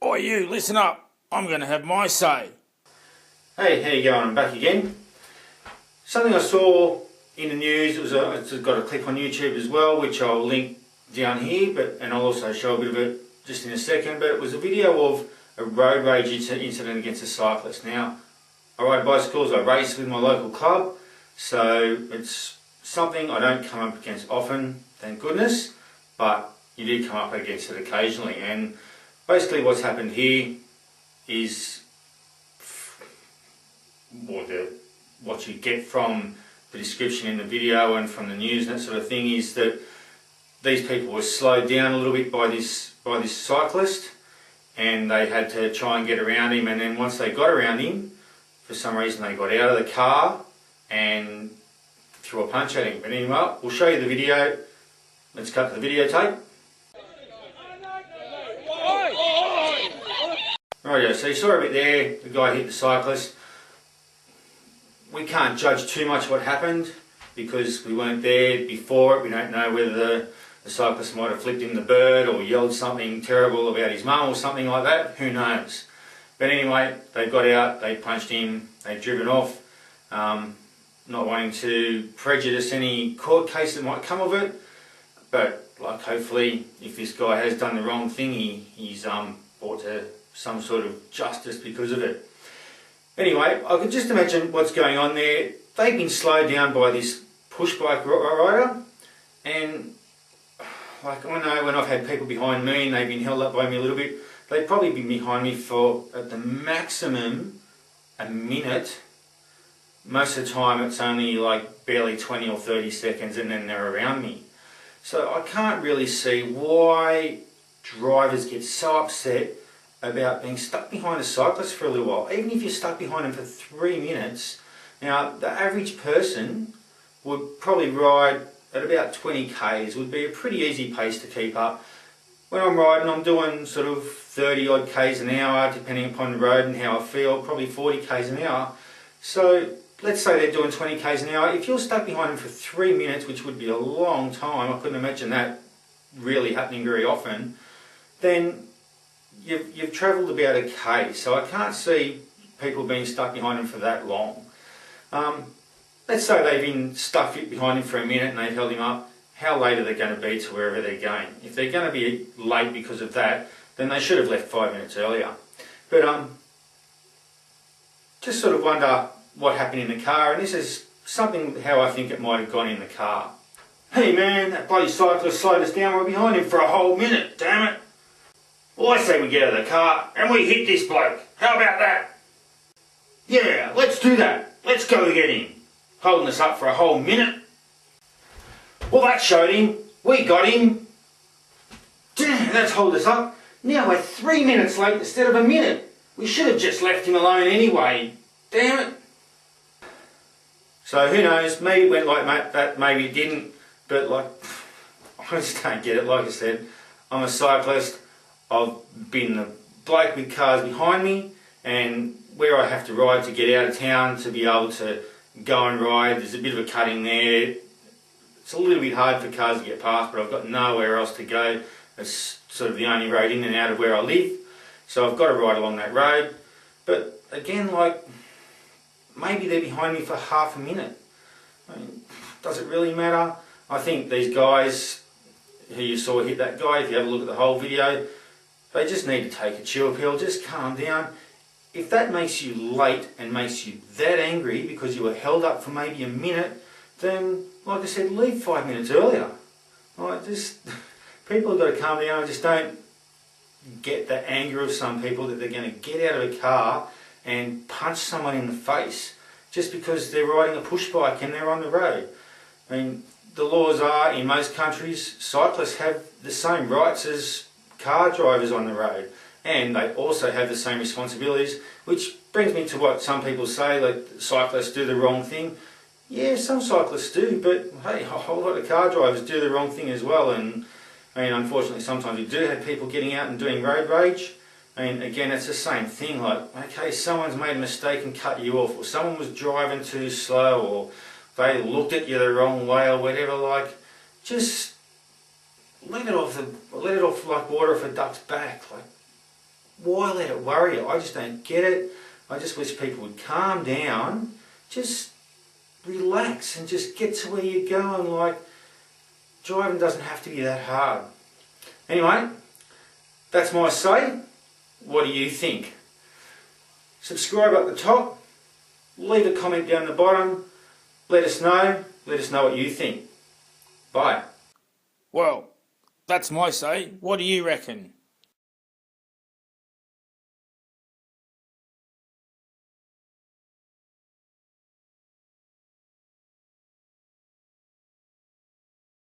Oi you, listen up. I'm going to have my say. Hey, how you going? I'm back again. Something I saw in the news, it's got a clip on YouTube as well, which I'll link down here, and I'll also show a bit of it just in a second, but it was a video of a road rage incident against a cyclist. Now, I ride bicycles, I race with my local club, so it's something I don't come up against often, thank goodness, but you do come up against it occasionally. And basically what's happened here is what you get from the description in the video and from the news and that sort of thing is that these people were slowed down a little bit by this cyclist, and they had to try and get around him, and then once they got around him, for some reason they got out of the car and threw a punch at him. But anyway, we'll show you the video. Let's cut to the videotape. Rightio, so you saw a bit there, the guy hit the cyclist. We can't judge too much what happened because we weren't there before it. We don't know whether the cyclist might have flipped him the bird or yelled something terrible about his mum or something like that. Who knows? But anyway, they got out, they punched him, they've driven off, not wanting to prejudice any court case that might come of it. But like, hopefully, if this guy has done the wrong thing, he's brought to some sort of justice because of it. Anyway, I could just imagine what's going on there. They've been slowed down by this push bike rider, and like, I know when I've had people behind me and they've been held up by me a little bit, they've probably been behind me for at the maximum a minute. Most of the time it's only like barely 20 or 30 seconds and then they're around me. So I can't really see why drivers get so upset about being stuck behind a cyclist for a little while. Even if you're stuck behind them for 3 minutes, now the average person would probably ride at about 20 k's, would be a pretty easy pace to keep up. When I'm riding, I'm doing sort of 30 odd k's an hour, depending upon the road and how I feel, probably 40 k's an hour. So let's say they're doing 20 k's an hour. If you're stuck behind them for 3 minutes, which would be a long time, I couldn't imagine that really happening very often, then you've travelled about a k, so I can't see people being stuck behind him for that long. Let's say they've been stuck behind him for a minute and they've held him up. How late are they going to be to wherever they're going? If they're going to be late because of that, then they should have left 5 minutes earlier. But just sort of wonder what happened in the car, and this is something how I think it might have gone in the car. Hey man, that bloody cyclist slowed us down. We're behind him for a whole minute, damn it. Well, I say we get out of the car and we hit this bloke. How about that? Yeah, let's do that. Let's go get him. Holding us up for a whole minute. Well, that showed him. We got him. Damn, that's hold us up. Now we're 3 minutes late instead of a minute. We should have just left him alone anyway. Damn it. So who knows, maybe it went like that, maybe it didn't. But like, I just don't get it. Like I said, I'm a cyclist. I've been the bloke with cars behind me, and where I have to ride to get out of town to be able to go and ride, there's a bit of a cutting there. It's a little bit hard for cars to get past, but I've got nowhere else to go. It's sort of the only road in and out of where I live, so I've got to ride along that road. But again, like, maybe they're behind me for half a minute. I mean, does it really matter? I think these guys who you saw hit that guy, if you have a look at the whole video, they just need to take a chill pill, just calm down. If that makes you late and makes you that angry because you were held up for maybe a minute, then, like I said, leave 5 minutes earlier. People have got to calm down. I just don't get the anger of some people that they're going to get out of a car and punch someone in the face just because they're riding a push bike and they're on the road. I mean, the laws are, in most countries, cyclists have the same rights as car drivers on the road, and they also have the same responsibilities, which brings me to what some people say, like cyclists do the wrong thing. Yeah, some cyclists do, but hey, a whole lot of car drivers do the wrong thing as well. And I mean, unfortunately, sometimes we do have people getting out and doing road rage. I mean, again, it's the same thing. Like, okay, someone's made a mistake and cut you off, or someone was driving too slow, or they looked at you the wrong way, or whatever. Like, just let it off like water off a duck's back. Like, why let it worry you? I just don't get it. I just wish people would calm down, just relax and just get to where you're going. Like, driving doesn't have to be that hard. Anyway, that's my say. What do you think? Subscribe up the top, leave a comment down the bottom, let us know what you think. Bye. Well, that's my say. What do you reckon?